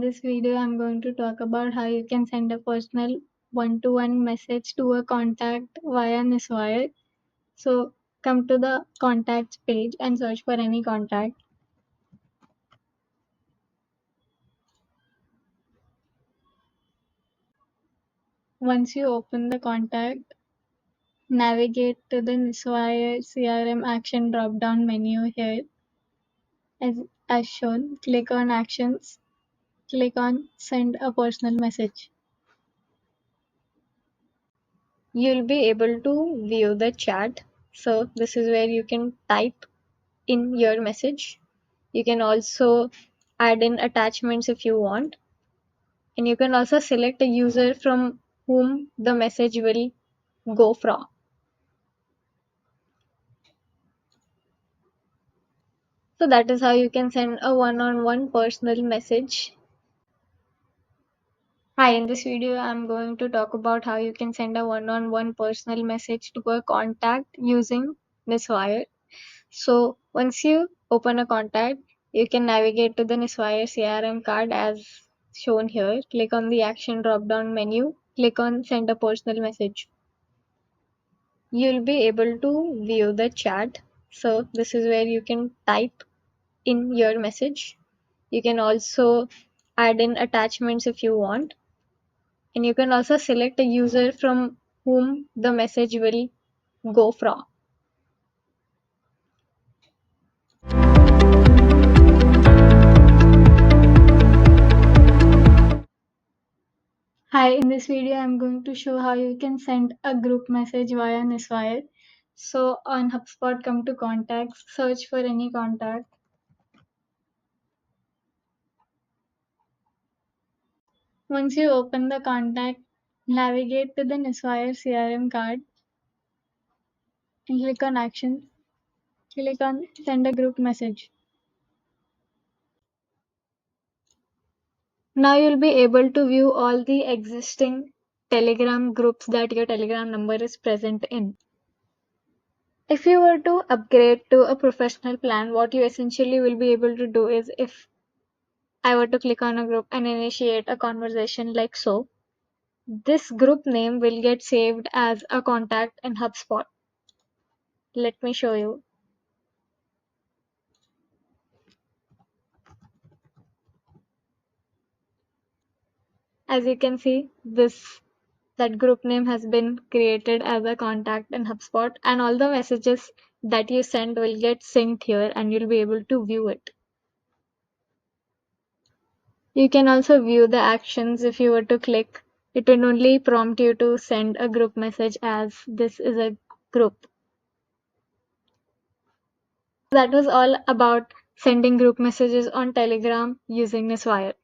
this video, I'm going to talk about how you can send a personal one-to-one message to a contact via NisWire. So come to the contacts page and search for any contact. Once you open the contact, navigate to the NisWire CRM action drop-down menu here as shown. Click on Actions. Click on Send a personal message. You'll be able to view the chat. So this is where you can type in your message. You can also add in attachments if you want. And you can also select a user from whom the message will go from. So that is how you can send a one-on-one personal message. Hi, in this video, I'm going to talk about how you can send a one-on-one personal message to a contact using NisWire. So once you open a contact, you can navigate to the NisWire CRM card as shown here. Click on the action drop-down menu. Click on Send a personal message. You'll be able to view the chat. So this is where you can type in your message. You can also add in attachments if you want. And you can also select a user from whom the message will go from. Hi, in this video, I'm going to show how you can send a group message via NisWire. So on HubSpot, come to Contacts, search for any contact. Once you open the contact, navigate to the NisWire CRM card and click on Actions. Click on Send a group message. Now you'll be able to view all the existing Telegram groups that your Telegram number is present in. If you were to upgrade to a professional plan, what you essentially will be able to do is, if I were to click on a group and initiate a conversation like so, this group name will get saved as a contact in HubSpot. Let me show you. As you can see, that group name has been created as a contact in HubSpot, and all the messages that you send will get synced here and you'll be able to view it. You can also view the actions. If you were to click, it will only prompt you to send a group message as this is a group. That was all about sending group messages on Telegram using NisWire.